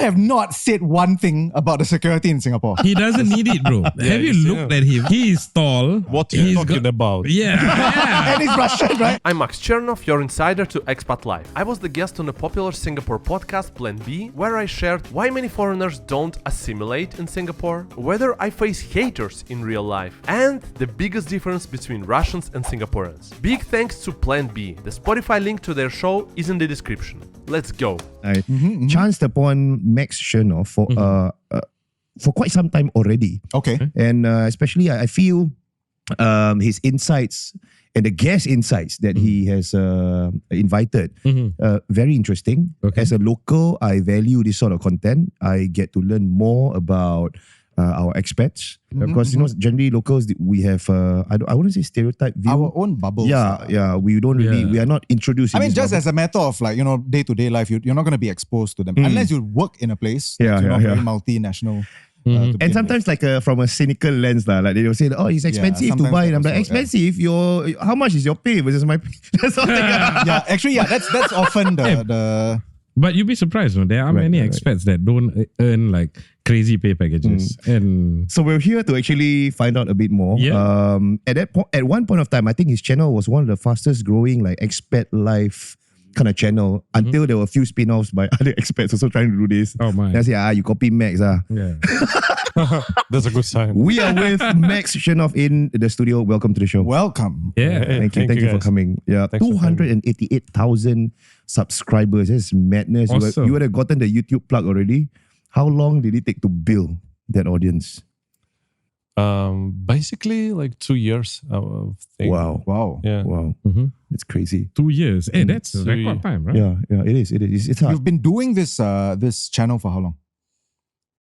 have not said one thing about the security in Singapore. He doesn't need it, bro. Have you looked at him? He is tall. What are you talking about? Yeah. And he's Russian, right? I'm Max Chernov, your insider to Expat Life. I was the guest on the popular Singapore podcast Plan B, where I shared why many foreigners don't assimilate in Singapore, whether I face haters in real life, and the biggest difference between Russians and Singaporeans. Big thanks to Plan B. The Spotify link to their show is in the description. Let's go. I chanced upon Max Chernov for quite some time already. Okay. And especially I feel his insights and the guest insights that he has invited, very interesting. Okay. As a local, I value this sort of content. I get to learn more about our expats. Because, generally locals, we have, I wouldn't say stereotype view. Our own bubbles. Yeah. We don't really, we are not introduced. I mean, just as a matter of day-to-day life, you're not going to be exposed to them unless you work in a place that's very multinational. And sometimes from a cynical lens, like they will say, oh, it's expensive to buy. And I'm like, expensive? How much is your pay versus my pay? That's all. That's often the... But you'd be surprised, no? There are many expats that don't earn like crazy pay packages. And so we're here to actually find out a bit more. Yeah. At one point of time, I think his channel was one of the fastest growing expat life kind of channel until there were a few spin-offs by other expats also trying to do this. Oh my. Then I say, you copy Max. Yeah. That's a good sign. We are with Max Chernov in the studio. Welcome to the show. Welcome. Yeah. Thank you for guys. coming. Yeah, Thanks for 288,000 subscribers. That's madness. Awesome. You would have gotten the YouTube plug already. How long did it take to build that audience? Basically 2 years. I think. Wow. Yeah. Wow. It's crazy. 2 years. Hey, that's a record time, right? Yeah, it is. It's hard. You've been doing this channel for how long?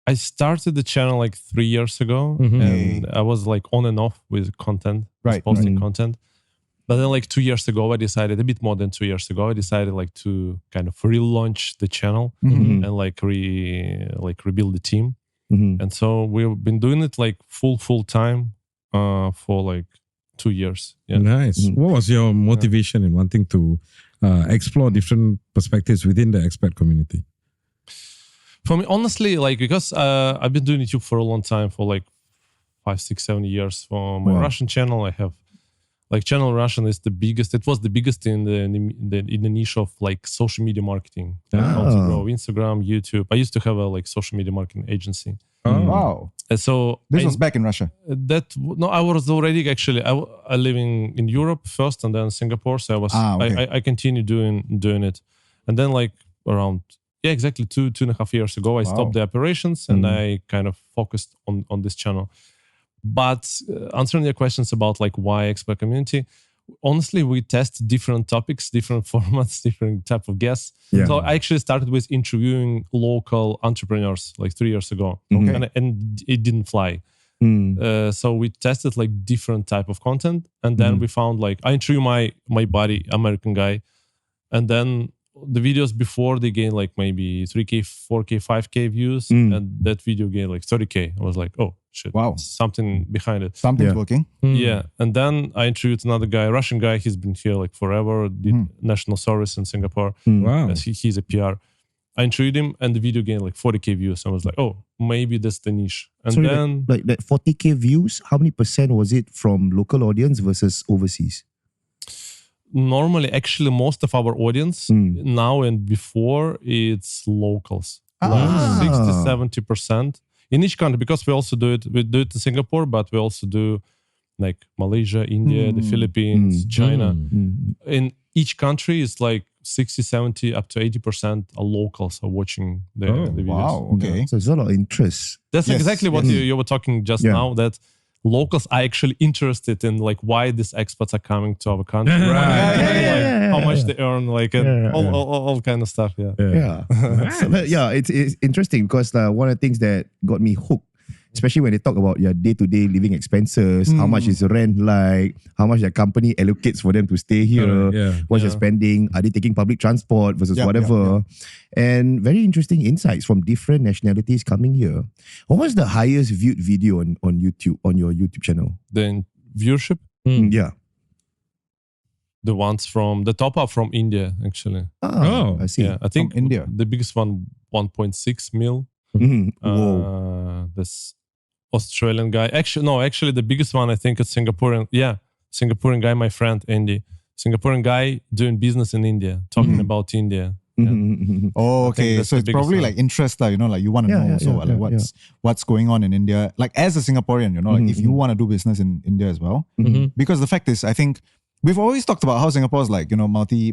I started the channel 3 years ago, and I was on and off with content, posting content. But then 2 years ago, I decided, a bit more than 2 years ago, I decided to kind of relaunch the channel and rebuild the team. And so we've been doing it full time for 2 years. Yeah. Nice. What was your motivation in wanting to explore different perspectives within the expat community? For me, honestly, because I've been doing YouTube for a long time, for 5, 6, 7 years. For my Russian channel, I have channel Russian is the biggest. It was the biggest in the niche of social media marketing. How to grow Instagram, YouTube. I used to have a social media marketing agency. Wow. And so this was back in Russia. I was already actually. I living in Europe first, and then Singapore. So I was. I continued doing it, and then around. Yeah, exactly 2.5 years ago, I stopped the operations and I kind of focused on this channel. But answering your questions about why expat community, honestly, we test different topics, different formats, different type of guests. Yeah. So I actually started with interviewing local entrepreneurs 3 years ago, and it didn't fly. So we tested different type of content, and then we found I interview my buddy, American guy, and then the videos before they gained maybe 3K, 4K, 5K views, and that video gained 30K. I was oh shit, wow, something behind it. Something's working. Yeah, and then I introduced another guy, Russian guy. He's been here forever, did national service in Singapore. Wow, he's a PR. I introduced him, and the video gained 40K views. I was oh, maybe that's the niche. And then that 40K views, how many % was it from local audience versus overseas? Normally, actually, most of our audience now and before, it's locals. 60-70% in each country, because we also do it. We do it in Singapore, but we also do Malaysia, India, the Philippines, China. In each country, it's 60, 70, up to 80% are locals are watching the videos. Wow, okay. Yeah. So there's a lot of interest. That's exactly what you were talking just now, that locals are actually interested in why these expats are coming to our country, how much they earn, all kind of stuff. It's interesting because one of the things that got me hooked, especially when they talk about your day-to-day living expenses, how much is the rent how much their company allocates for them to stay here, what they're spending, are they taking public transport versus whatever. And very interesting insights from different nationalities coming here. What was the highest viewed video on YouTube, on your YouTube channel? The viewership? Yeah. The ones from the top are from India, actually. Oh, I see. Yeah, I think From India. the biggest one, 1.6 mil. Whoa. This Australian guy. Actually, the biggest one I think is Singaporean. Yeah, Singaporean guy, my friend Andy. Singaporean guy doing business in India, talking about India. Yeah. Oh, okay. So it's probably like interest, like you want to know also what's going on in India. Like as a Singaporean, like if you want to do business in India as well, because the fact is, I think we've always talked about how Singapore is like multi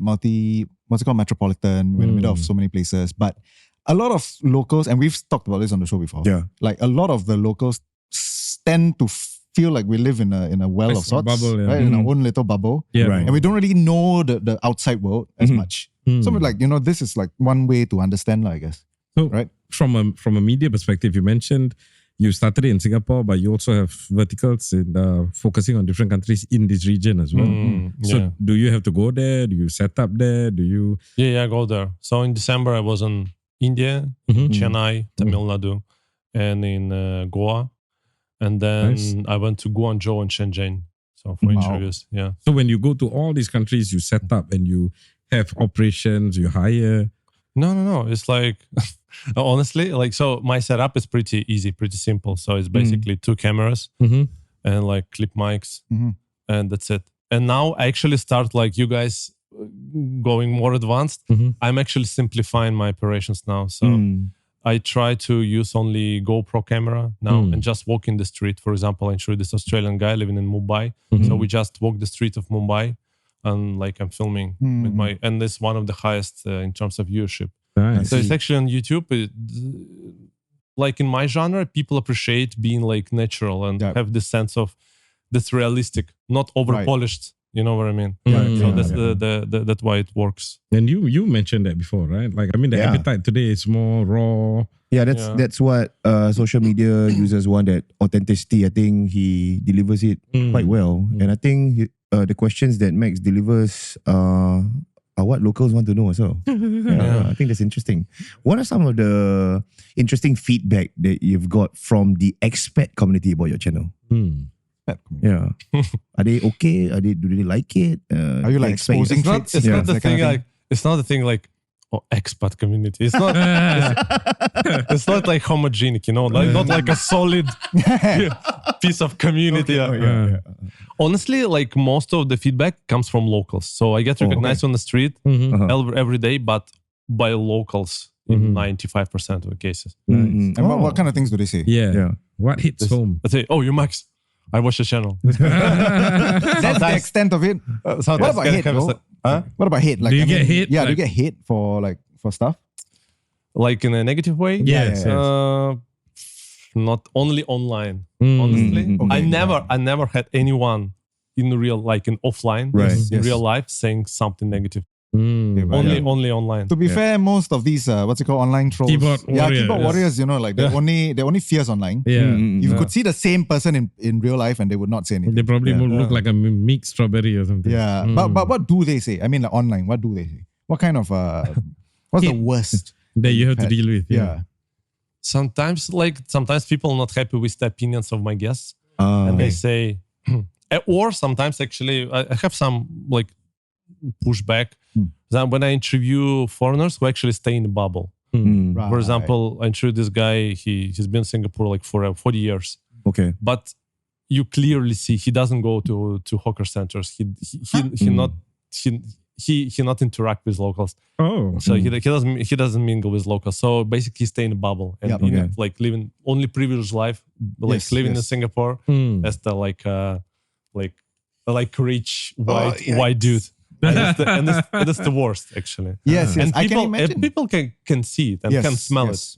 what's it called, metropolitan, we're in the middle of so many places, but a lot of locals, and we've talked about this on the show before. Yeah, like a lot of the locals tend to feel like we live in a well of sorts, bubble, right? In our own little bubble, Right. and we don't really know the outside world as much. So like this is like one way to understand, I guess. So right? From a media perspective, you mentioned you started in Singapore, but you also have verticals in focusing on different countries in this region as well. So do you have to go there? Do you set up there? Do you? Yeah, I go there. So in December, I was in India, Chennai, Tamil Nadu, and in Goa. And then I went to Guangzhou and Shenzhen. So for interviews, yeah. So when you go to all these countries, you set up and you have operations, you hire. No. It's like, honestly, like, so my setup is pretty easy, pretty simple. So it's basically 2 cameras and like clip mics and that's it. And now I actually start like you guys going more advanced. I'm actually simplifying my operations now. So I try to use only GoPro camera now and just walk in the street. For example, I showed this Australian guy living in Mumbai. So we just walk the street of Mumbai and like I'm filming with my, and it's one of the highest in terms of viewership. So it's actually on YouTube. Like in my genre, people appreciate being like natural and have this sense of that's realistic, not over polished. You know what I mean? So that's that's why it works. And you mentioned that before, right? Like, I mean, the appetite today is more raw. Yeah, that's what social media users want, that authenticity. I think he delivers it quite well. And I think the questions that Max delivers are what locals want to know as well. I think that's interesting. What are some of the interesting feedback that you've got from the expat community about your channel? Yeah. Are they okay? Do they like it? Are you like exposing traits? It's not the thing like, it's not the thing like, expat community. It's not it's not like homogenic, like not like a solid piece of community. Honestly, like most of the feedback comes from locals. So I get recognized on the street every day, but by locals in 95% of the cases. And what kind of things do they say? Yeah. What hits home? I say, you're Max. I watch the channel. That's the extent of it. What about hate, bro? What about hate? Like, do you get hate? Yeah, do you get hate for stuff? Like in a negative way? Yes. Not only online. Honestly, I never had anyone in real, like in offline, in real life, saying something negative. Only online. To be fair, most of these online trolls, keyboard warriors, like they're only fierce online. You could see the same person in real life and they would not say anything. They probably would look like a mixed strawberry or something. But what do they say? I mean, like online, what do they say? What kind of what's the worst that you have to deal with? Sometimes people are not happy with the opinions of my guests, and they say, or sometimes actually I have some like pushback. When I interview foreigners who actually stay in the bubble. For example, I interviewed this guy. He's been in Singapore like for 40 years. Okay, but you clearly see he doesn't go to hawker centers. He not interact with locals. So he doesn't mingle with locals. So basically, he stay in a bubble and like living only privileged life, like living in Singapore as the like rich white dude. And that's the worst, actually. Yes, and I can imagine. People can see it and can smell it.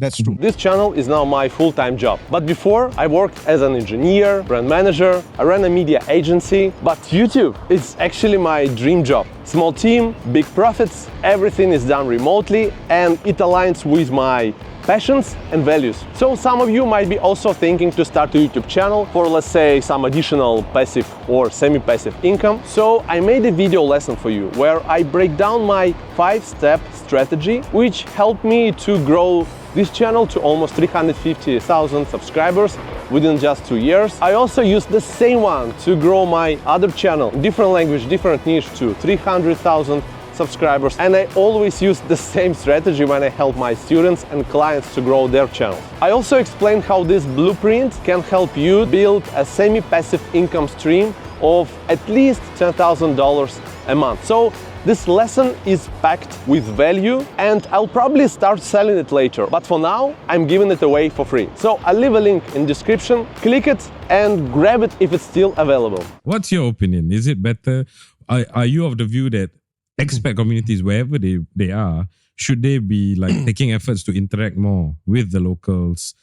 That's true. This channel is now my full-time job. But before, I worked as an engineer, brand manager, I ran a media agency. But YouTube is actually my dream job. Small team, big profits, everything is done remotely, and it aligns with my passions and values. So some of you might be also thinking to start a YouTube channel for, let's say, some additional passive or semi-passive income. So I made a video lesson for you where I break down my 5-step strategy, which helped me to grow this channel to almost 350,000 subscribers within just 2 years. I also used the same one to grow my other channel, different language, different niche, to 300,000 subscribers. And I always use the same strategy when I help my students and clients to grow their channels. I also explained how this blueprint can help you build a semi-passive income stream of at least $10,000 a month. So this lesson is packed with value and I'll probably start selling it later. But for now, I'm giving it away for free. So I'll leave a link in description, click it and grab it if it's still available. What's your opinion? Is it better? Are you of the view that expat communities, wherever they are, should they be like taking efforts to interact more with the locals,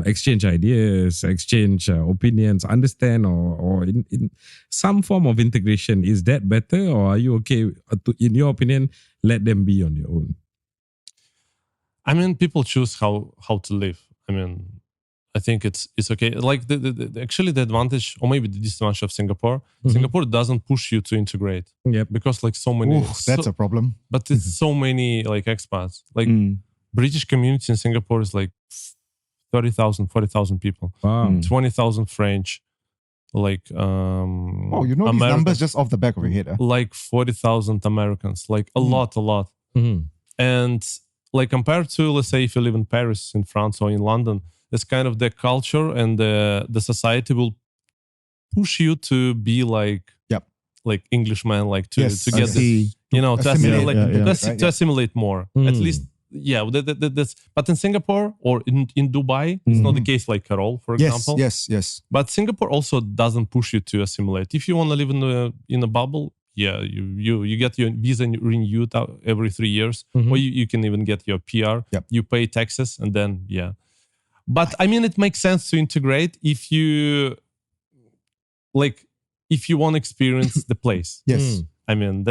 exchange ideas, exchange opinions, understand, or in some form of integration? Is that better, or are you okay, in your opinion, let them be on their own? I mean, people choose how to live. I mean, I think it's okay. Like actually the advantage, or maybe the disadvantage of Singapore, Singapore doesn't push you to integrate. Yeah, because like so many. That's a problem. But it's so many like expats. Like British community in Singapore is like 30,000, 40,000 people. Wow. 20,000 French. Like oh, you know these numbers just off the back of your head. Like 40,000 Americans. Like a lot. And like compared to, let's say, if you live in Paris, in France, or in London, it's kind of the culture and the society will push you to be like Englishman, like to get this, you know, to assimilate more. At least, that's. But in Singapore or in Dubai, it's not the case. Like Carol, for example. Yes. But Singapore also doesn't push you to assimilate. If you want to live in a bubble, you get your visa renewed every 3 years, or you can even get your PR. You pay taxes, and then But I mean, it makes sense to integrate if you want to experience the place. Yes. I mean,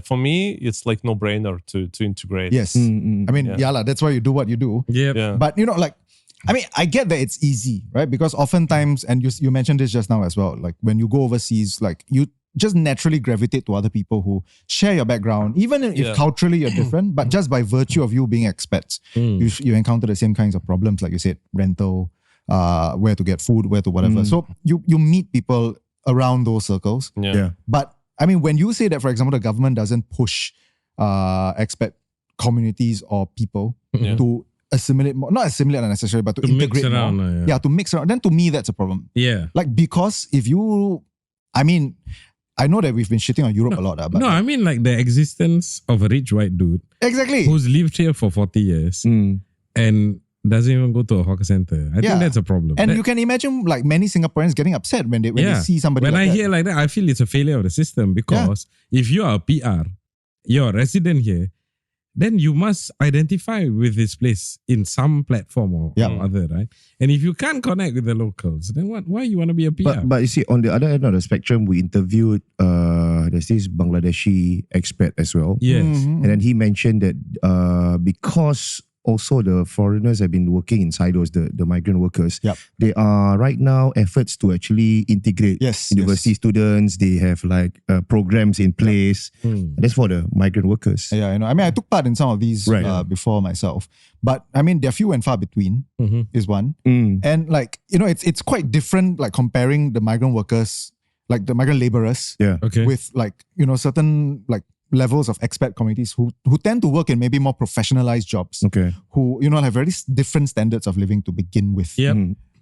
for me, it's like no-brainer to integrate. Yes. I mean, that's why you do what you do. Yeah. But you know, like, I mean, I get that it's easy, right? Because oftentimes, and you mentioned this just now as well, like when you go overseas, like you just naturally gravitate to other people who share your background, even if culturally you're different, but just by virtue of you being expats, you encounter the same kinds of problems, like you said, rental, where to get food, where to whatever. So you meet people around those circles. But I mean, when you say that, for example, the government doesn't push expat communities or people to assimilate more, not assimilate necessarily, but to integrate mix around, more. To mix around. Then to me, that's a problem. Yeah. Like, because if you, I mean, I know that we've been shitting on Europe a lot. But I mean like the existence of a rich white dude. Exactly. Who's lived here for 40 years and doesn't even go to a hawker center. I think that's a problem. And you can imagine like many Singaporeans getting upset when they see somebody when like I hear like that, I feel it's a failure of the system, because if you are a PR, you're a resident here, then you must identify with this place in some platform or other, right? And if you can't connect with the locals, then why you want to be a PR? But you see, on the other end of the spectrum, we interviewed there's this Bangladeshi expat as well. Yes. And then he mentioned that because also the foreigners have been working in silos, the migrant workers. There are right now efforts to actually integrate university students. They have like programs in place. That's for the migrant workers. Yeah, I know. I mean, I took part in some of these before myself. But I mean, they're few and far between is one. And like, you know, it's quite different, like comparing the migrant workers, like the migrant laborers with like, you know, certain like levels of expat communities who tend to work in maybe more professionalized jobs. Who, you know, have very different standards of living to begin with.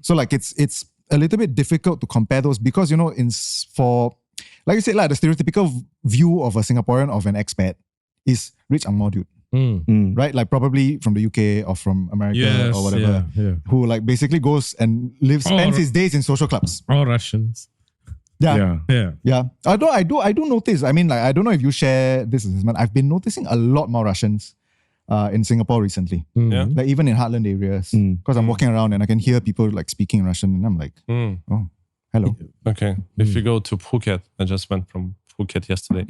So like it's a little bit difficult to compare those, because, you know, for like you said, like the stereotypical view of a Singaporean, of an expat, is rich Ang Moh dude. Right? Like probably from the UK or from America or whatever. Who like basically goes and spends his days in social clubs. All Russians. Yeah. I do notice. I mean, like, I don't know if you share this assessment. I've been noticing a lot more Russians in Singapore recently. Like even in heartland areas. Because I'm walking around and I can hear people like speaking Russian, and I'm like, oh, hello. Okay. If you go to Phuket, I just went from Phuket yesterday.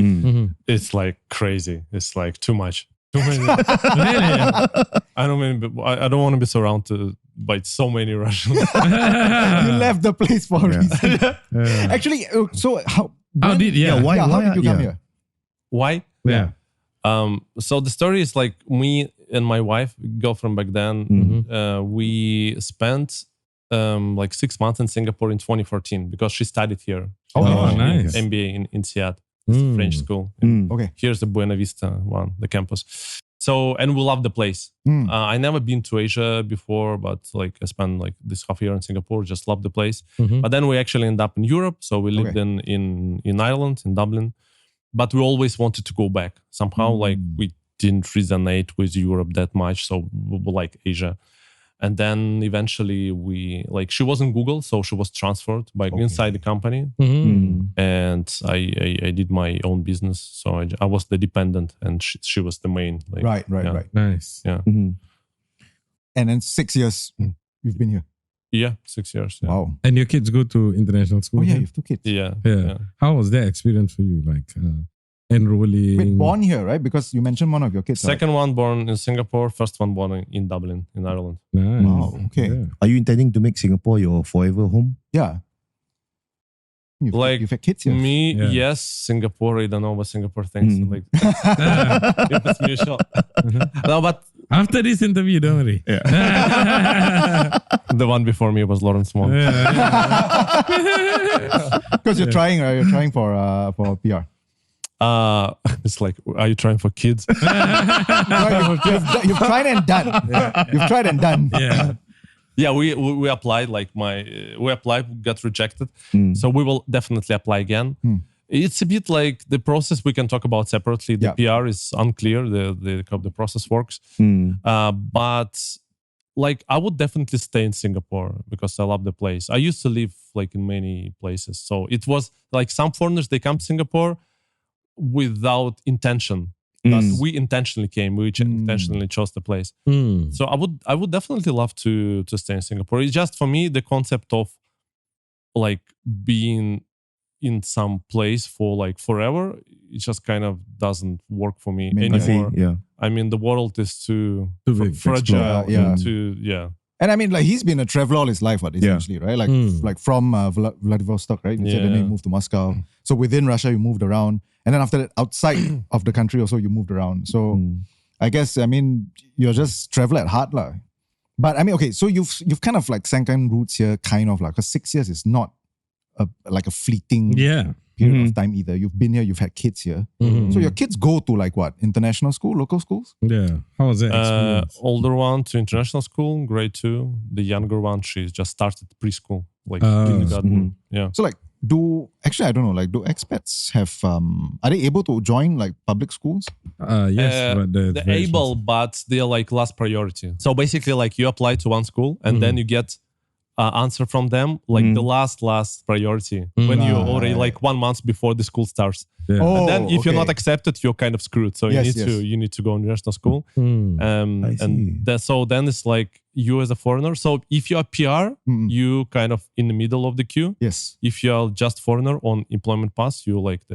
It's like crazy. It's like too much. Too many. Really? I don't want to be surrounded by so many Russians. You left the place for a reason. Actually, so why did you come here? Why? Yeah. So the story is like me and my wife, girlfriend back then, we spent like 6 months in Singapore in 2014 because she studied here. Oh, nice. MBA in Seattle. It's a French school. Okay. Here's the Buena Vista one, the campus. So, and we love the place. I never been to Asia before, but like I spent like this half year in Singapore, just love the place. But then we actually end up in Europe. So we lived in Ireland, in Dublin. But we always wanted to go back. Somehow like we didn't resonate with Europe that much. So we like Asia. And then eventually she was in Google, so she was transferred by inside the company. And I did my own business. So I was the dependent and she was the main. Right. Nice. Yeah. And then 6 years you've been here. Yeah, 6 years. Yeah. Wow. And your kids go to international school? Oh yeah, you have 2 kids. Yeah. How was that experience for you? Like enrolling? Wait, born here, right? Because you mentioned one of your kids. Second one born in Singapore, first one born in Dublin, in Ireland. Nice. Wow, okay. Yeah. Are you intending to make Singapore your forever home? Yeah. You've had kids here. Me, yes. Singapore, I don't know what Singapore thinks. Like, if it's mutual. No, but after this interview, don't worry. the one before me was Lawrence Wong. Because you're trying, right? You're trying for PR. It's like, are you trying for kids? You've tried and done. You've tried and done. Yeah, we applied. We applied, got rejected. So we will definitely apply again. It's a bit like the process we can talk about separately. The PR is unclear. The process works. But like I would definitely stay in Singapore because I love the place. I used to live like in many places. So it was like some foreigners, they come to Singapore without intention. But we intentionally came. We intentionally chose the place. So I would definitely love to stay in Singapore. It's just for me the concept of like being in some place for like forever. It just kind of doesn't work for me anymore. I mean, the world is too fragile. And I mean, like he's been a traveler all his life, essentially, right? Like from Vladivostok, right? You said then he moved to Moscow. So within Russia, you moved around. And then after that, outside of the country also, you moved around. So I guess, I mean, you're just traveler at heart, lah. But I mean, okay, so you've kind of like sank in roots here, kind of like, because 6 years is not like a fleeting period of time either. You've been here, you've had kids here. So your kids go to like what? International school, local schools? Yeah. How was that experience? Older one to international school, grade 2. The younger one, she just started preschool, like kindergarten. So like, do expats have, are they able to join like public schools? Yes, but they're able, but they're like last priority. So basically like you apply to one school and then you get answer from them, like the last priority when you already like 1 month before the school starts. And then if you're not accepted, you're kind of screwed. So you need to go to international school. So then it's like you as a foreigner. So if you're PR, you kind of in the middle of the queue. Yes. If you're just foreigner on employment pass, you like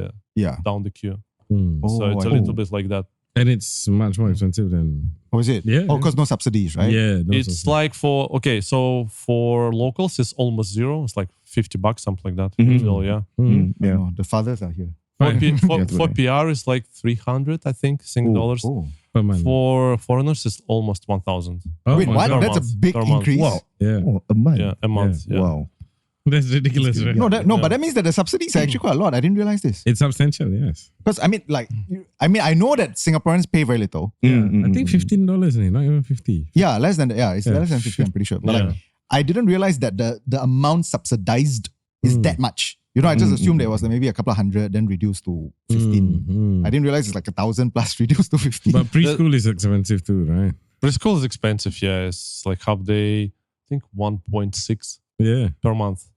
down the queue. So it's a little bit like that. And it's much more expensive than... Oh, is it? Yeah. Oh, because no subsidies, right? Yeah. It's like for locals, it's almost zero. It's like $50, something like that. Oh, the fathers are here. For PR, it's like 300, I think, dollars. Per month. For foreigners, it's almost 1,000. Wait, what? That's a big increase. Wow. Yeah. Oh, a month. Yeah, a month. Yeah. Wow. That's ridiculous, right? No, but that means that the subsidies are actually quite a lot. I didn't realize this. It's substantial, yes. Because I mean, I know that Singaporeans pay very little. I think $15 only, not even 50. Yeah, less than it's less than 50. I'm pretty sure. But like, I didn't realize that the amount subsidized is that much. You know, I just assumed it was like maybe a couple of hundred, then reduced to 15. I didn't realize it's like 1,000 plus reduced to 15. But preschool is expensive too, right? Preschool is expensive. Yeah, it's like half day. I think 1.6 per month.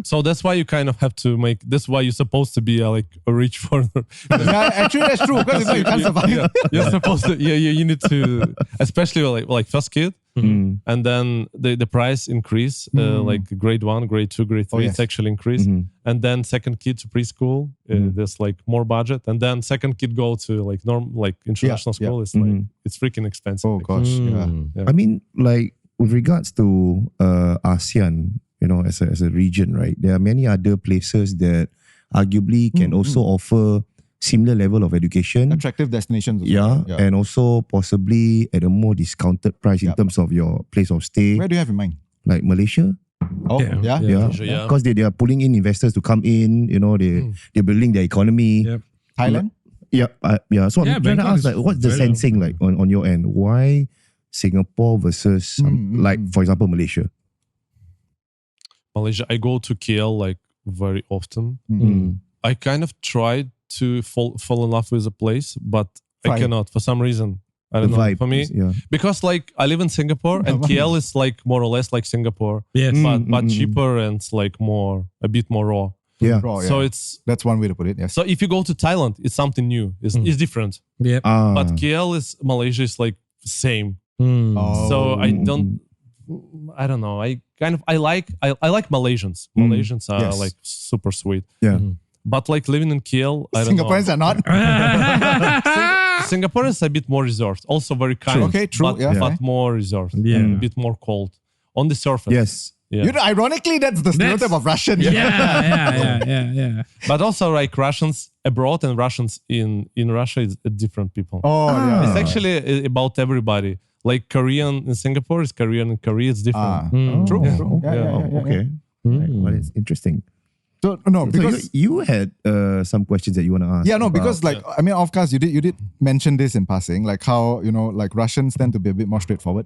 So that's why you kind of have to make. That's why you're supposed to be like a rich foreigner. Actually, that's true. Because you can't survive. You're supposed to. You need to, especially like first kid. And then the price increase, like grade 1, grade 2, grade 3, it's actually increased. And then second kid to preschool, there's like more budget. And then second kid go to like international school. It's like, it's freaking expensive. Oh gosh, yeah. I mean, like with regards to ASEAN, you know, as a region, right? There are many other places that arguably can also offer similar level of education. Attractive destinations. Yeah, and also possibly at a more discounted price in terms of your place of stay. Where do you have in mind? Like Malaysia? Oh, yeah. Because they are pulling in investors to come in, you know, they're building their economy. Thailand? Yeah. So I'm trying to ask, like, what's the sensing like on your end? Why Singapore versus, like, for example, Malaysia? Malaysia, I go to KL like very often. I kind of tried to fall in love with the place, but I cannot for some reason. I don't know. Vibe, for me, because like I live in Singapore and KL is like more or less like Singapore, but cheaper and like a bit more raw. So that's one way to put it. Yes. So if you go to Thailand, it's something new. It's different. But Malaysia is like same. So I don't know. I like Malaysians. Malaysians are like super sweet. But like living in KL, I don't know. Singaporeans are not. Singaporeans are a bit more reserved. Also very kind. Okay, true. But more reserved. A bit more cold. On the surface. Yes. You know, ironically, that's the stereotype of Russian. Yeah. But also like Russians abroad and Russians in Russia is different people. It's actually about everybody. Like Korean in Singapore is Korean in Korea. It's different. True. Okay. Well, it's interesting. So, no, because you had some questions that you want to ask. Yeah, no, because like I mean, of course, you did mention this in passing, like how, you know, like Russians tend to be a bit more straightforward.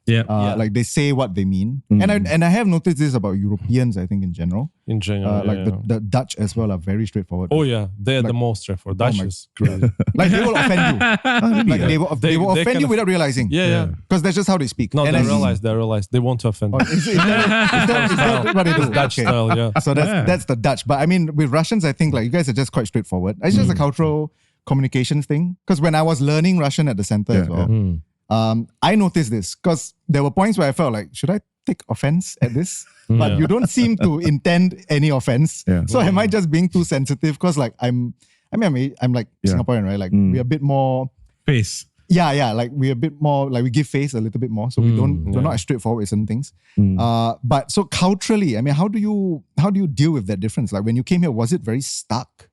Like they say what they mean, and I have noticed this about Europeans. I think in general, like the Dutch as well are very straightforward. Oh yeah, they're like, the most straightforward. Dutch is crazy. Like they will offend you. Like they will offend you without realizing. Because that's just how they speak. No, they realize they want to offend. Is that what they do? Dutch style, yeah. So that's the Dutch. But I mean, with Russians, I think like you guys are just quite straightforward. It's just a cultural communications thing. Because when I was learning Russian at the center as well. I noticed this because there were points where I felt like, should I take offense at this? But you don't seem to intend any offense. So am I just being too sensitive? Because like I'm like Singaporean, right? Like we're a bit more face. Yeah. Like we're a bit more like we give face a little bit more. So we're not as straightforward with certain things. But so culturally, I mean, how do you deal with that difference? Like when you came here, was it very stuck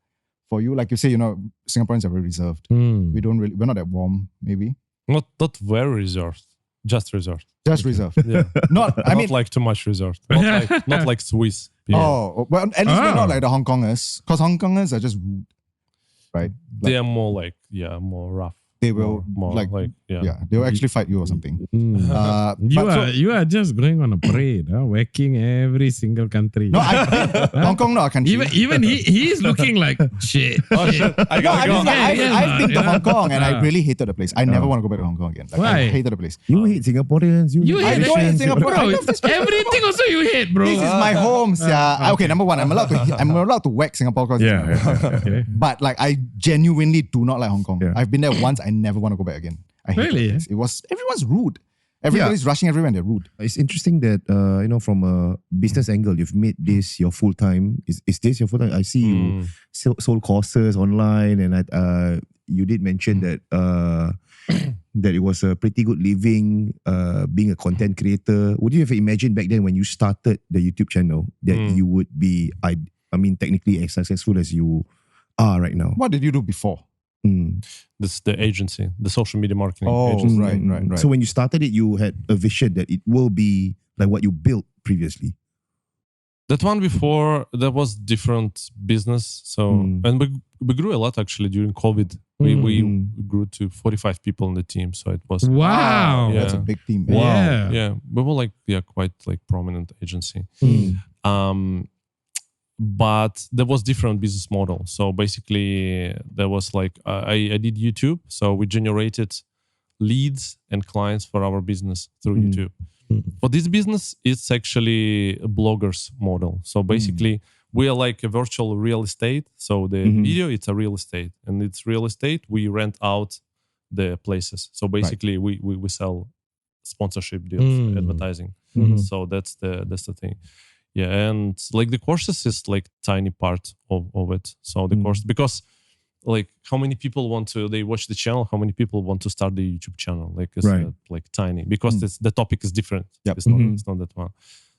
for you? Like you say, you know, Singaporeans are very reserved. We're not that warm, maybe. Not very reserved, just reserved. Just reserved. Not like too much reserved. Not like Swiss people. Oh, well, at least we're not like the Hong Kongers, because Hong Kongers are just rude, right? Like, they are more like more rough. They will they will actually fight you or something. You are just going on a parade, whacking every single country. No, Hong Kong not a country. Even he's looking like shit. Shit. I've been to Hong Kong and I really hated the place. I never want to go back to Hong Kong again. Like, Why? I hated the place. You hate Singaporeans. You hate Singaporeans. Everything also you hate, bro. This is my home. Okay, number one, I'm allowed to whack Singapore because okay. But like I genuinely do not like Hong Kong. I've been there once. I never want to go back again. I hate it. Everyone's rude. Everybody's rushing everywhere and they're rude. It's interesting that you know, from a business angle, you've made this your full time. Is this your full time? I see you sold courses online, and you did mention that that it was a pretty good living being a content creator. Would you have imagined back then when you started the YouTube channel that you would be, I mean, technically as successful as you are right now? What did you do before? This is the agency, the social media marketing agency. Right. So when you started it, you had a vision that it will be like what you built previously. That one before, that was different business. So and we grew a lot actually during COVID. We grew to 45 people in the team. So it was that's a big team. Wow. Yeah. We were like quite like prominent agency. But there was different business model. So basically there was like, I did YouTube. So we generated leads and clients for our business through YouTube. For this business, it's actually a blogger's model. So basically we are like a virtual real estate. So the video, it's a real estate, and it's real estate. We rent out the places. So basically we sell sponsorship deals, advertising. So that's the thing. Yeah, and like the courses is like tiny part of it. So the course, because like how many people they watch the channel, how many people want to start the YouTube channel? Like it's like tiny, because the topic is different. Yep. It's not that one.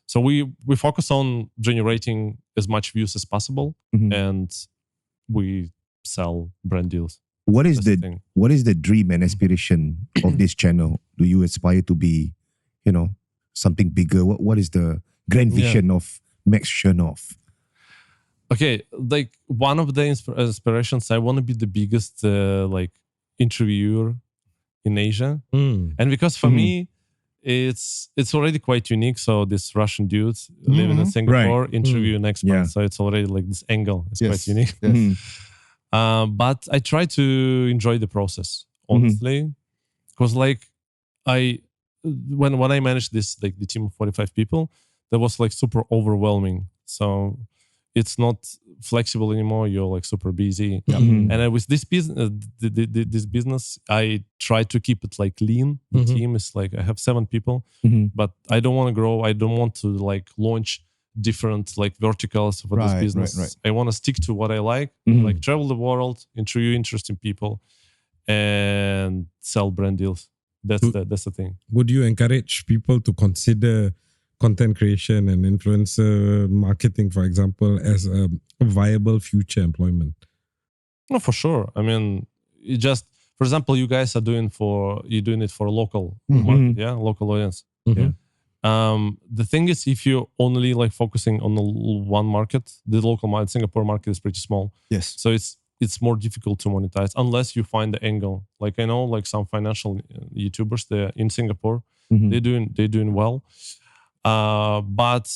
So we focus on generating as much views as possible, and we sell brand deals. What is the dream and aspiration of this channel? Do you aspire to be, something bigger? What is the grand vision of Max Chernov? Okay, like one of the inspirations, I want to be the biggest like interviewer in Asia, and because for me, it's already quite unique. So this Russian dude living in Singapore, interviewing expats, so it's already like this angle. It's quite unique. But I try to enjoy the process, honestly, because like when I managed this, like the team of 45 people, that was like super overwhelming. So it's not flexible anymore. You're like super busy. And with this business, I try to keep it like lean. The team is like, I have 7 people, but I don't want to grow. I don't want to like launch different like verticals for this business. I want to stick to what I like travel the world, interview interesting people, and sell brand deals. That's the thing. Would you encourage people to consider content creation and influencer marketing, for example, as a viable future employment? No, for sure. I mean, for example, you guys are doing it for local market, local audience. The thing is, if you're only like focusing on the one market, the local market, Singapore market is pretty small. Yes. So it's more difficult to monetize unless you find the angle. Like I know like some financial YouTubers, they're in Singapore, they're doing well. But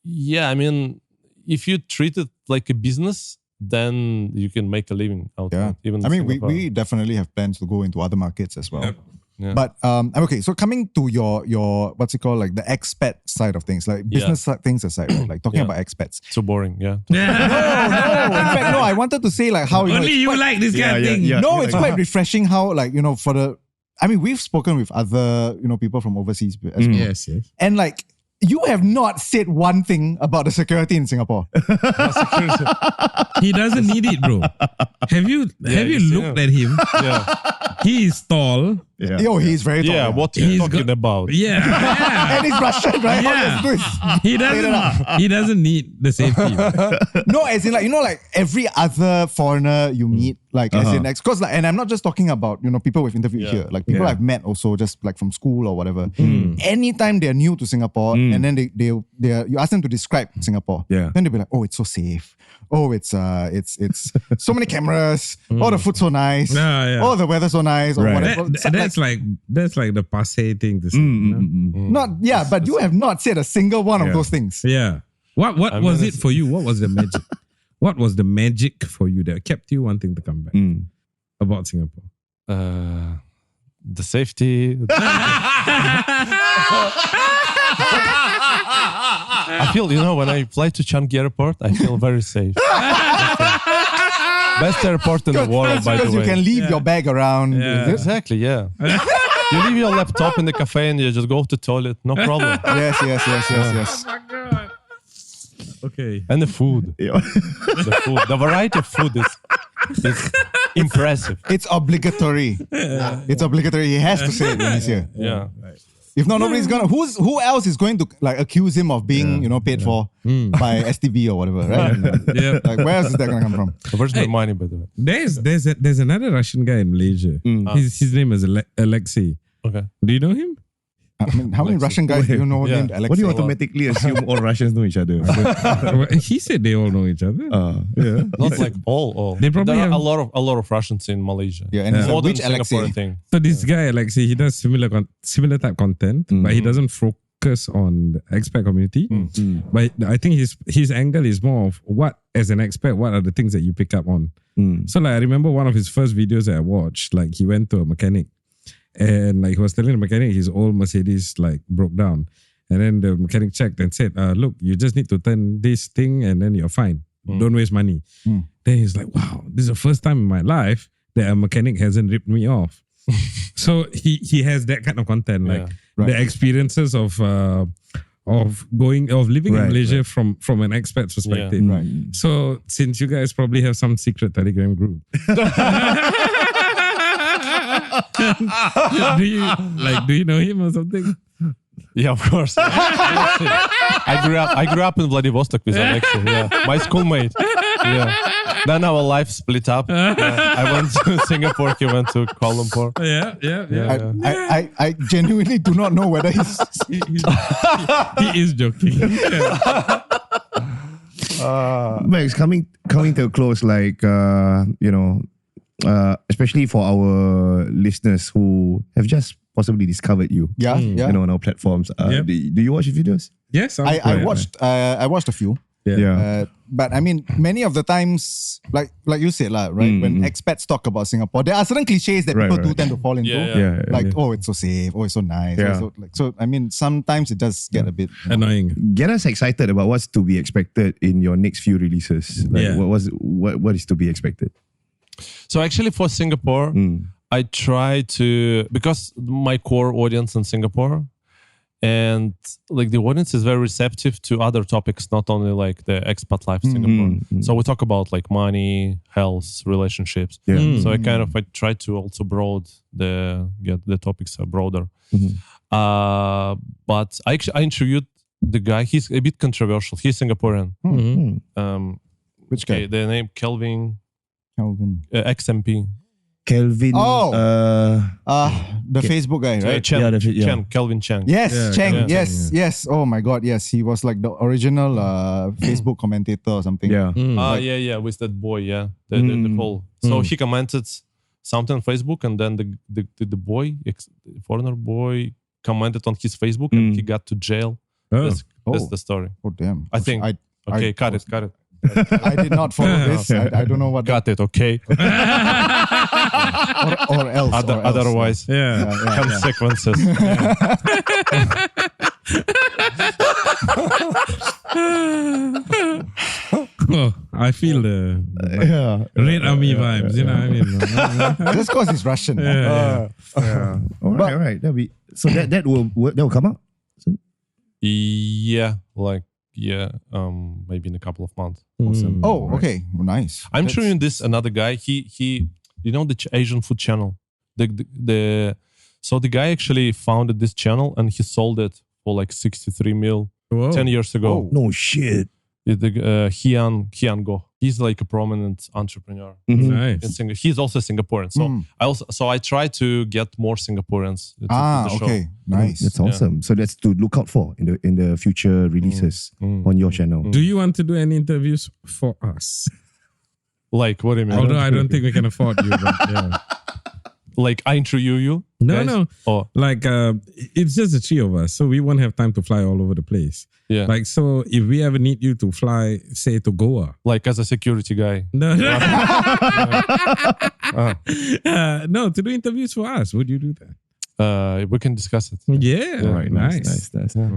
yeah, I mean, if you treat it like a business, then you can make a living out of it. Even I mean, we definitely have plans to go into other markets as well. Yeah. But okay, so coming to your what's it called, like the expat side of things, like business side things aside, right? Like talking about expats. So boring, no. In fact, no. I wanted to say like how only you like this kind of thing. No, it's quite refreshing how like we've spoken with other people from overseas as well. Yes. And like you have not said one thing about the security in Singapore. He doesn't need it, bro. Have you looked at him? He is tall. Yo, he's very tall. Yeah, what are you talking about? And he's Russian, right? He doesn't need the safety. No, as in like, like every other foreigner you meet, like as in because like, and I'm not just talking about, people we've interviewed here, like people I've met also just like from school or whatever. Anytime they're new to Singapore and then they you ask them to describe Singapore, then they'll be like, oh, it's so safe. Oh, it's so many cameras. Oh, the food's so nice. Oh, the weather's so nice. Or whatever. That's like the passé thing to say. But you have not said a single one of those things. Yeah. What was it for you? What was the magic? What was the magic for you that kept you wanting to come back about Singapore? The safety. I feel, when I fly to Changi Airport, I feel very safe. Best airport in the world, by the way. Because you can leave your bag around. Exactly, You leave your laptop in the cafe and you just go to the toilet. No problem. Yes. Oh my God. Okay. And the food. The variety of food is impressive. It's obligatory. It's obligatory. He has to say it when he's here. Yeah. If not, nobody's gonna. Who else is going to like accuse him of being, paid for by STB or whatever, right? Like where else is that gonna come from? Where's my money, by the way? There's another Russian guy in Malaysia. His name is Alexei. Okay. Do you know him? I mean, how many Russian guys do you know named Alexei? What do you automatically assume all Russians know each other? He said they all know each other. Not like all. They probably there have are a lot of Russians in Malaysia. Yeah, and more which than Alexei? Singapore thing. So this guy Alexei, he does similar type content, but he doesn't focus on the expat community. But I think his angle is more of what, as an expat, what are the things that you pick up on? So like I remember one of his first videos that I watched, like he went to a mechanic. And like he was telling the mechanic his old Mercedes like broke down. And then the mechanic checked and said, look, you just need to turn this thing and then you're fine. Don't waste money. Then he's like, wow, this is the first time in my life that a mechanic hasn't ripped me off. So he has that kind of content, like the experiences of living in Malaysia from an expat perspective. Right. So since you guys probably have some secret Telegram group, do you know him or something? Yeah, of course. I grew up in Vladivostok with Alexei. Yeah, my schoolmate. Yeah. Then our life split up. Yeah. I went to Singapore. He went to Kuala Lumpur. Yeah. I genuinely do not know whether he's He is joking. Max, coming to a close, like especially for our listeners who have just possibly discovered you. On our platforms. Do you watch videos? Yes, I watched a few. But I mean, many of the times, like you said, right? When expats talk about Singapore, there are certain cliches that people do tend to fall into. Oh, it's so safe. Oh, it's so nice. So I mean, sometimes it does get a bit annoying. Get us excited about what's to be expected in your next few releases. What is to be expected? So actually, for Singapore, I try to, because my core audience in Singapore, and like the audience is very receptive to other topics, not only like the expat life in Singapore. So we talk about like money, health, relationships. So I try to also get the topics broader. But I interviewed the guy. He's a bit controversial. He's Singaporean. Which guy? The name Kelvin. XMP. Kelvin. The Facebook guy, right? Chen, Kelvin Cheng. Yes, Cheng. Yes. Oh my God, yes. He was like the original Facebook commentator or something. With that boy, the whole. So he commented something on Facebook, and then the boy, foreigner boy, commented on his Facebook, and he got to jail. That's the story. Oh damn. I think. Cut it. I did not follow this. I don't know what. Got it. Okay. or else. Otherwise, consequences. I feel the Red Army vibes. You know what I mean? Just because he's Russian. All right. That will come out. Maybe in a couple of months. Awesome. Oh, okay. Nice. I'm showing this another guy. He the Asian food channel. So the guy actually founded this channel and he sold it for like 63 mil 10 years ago. Oh, no shit. Hian Go. He's like a prominent entrepreneur. Nice. He's also Singaporean. So I try to get more Singaporeans to the show. Okay. Nice. That's awesome. So that's to look out for in the future releases on your channel. Do you want to do any interviews for us? Like, what do you mean? Although I don't think we can afford you, but yeah. Like I interview you? No. Oh. Like it's just the three of us, so we won't have time to fly all over the place. Yeah. Like, so if we ever need you to fly, say to Goa. Like as a security guy. No. No, to do interviews for us, would you do that? We can discuss it. Yeah. All right. Nice.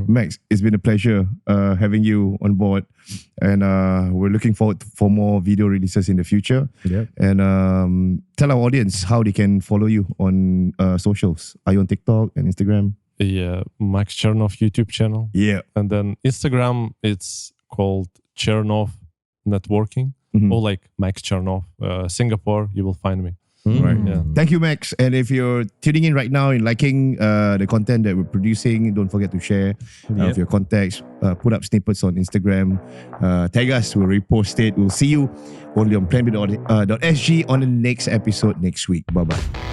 Max, it's been a pleasure having you on board, and we're looking forward for more video releases in the future. Yeah. And tell our audience how they can follow you on socials. Are you on TikTok and Instagram? Yeah, Max Chernov YouTube channel. Yeah. And then Instagram, it's called Chernov Networking, or like Max Chernov Singapore. You will find me. Right. Yeah. Thank you, Max. And if you're tuning in right now and liking the content that we're producing, don't forget to share with your contacts. Put up snippets on Instagram. Tag us. We'll repost it. We'll see you only on planb.sg on the next episode next week. Bye-bye.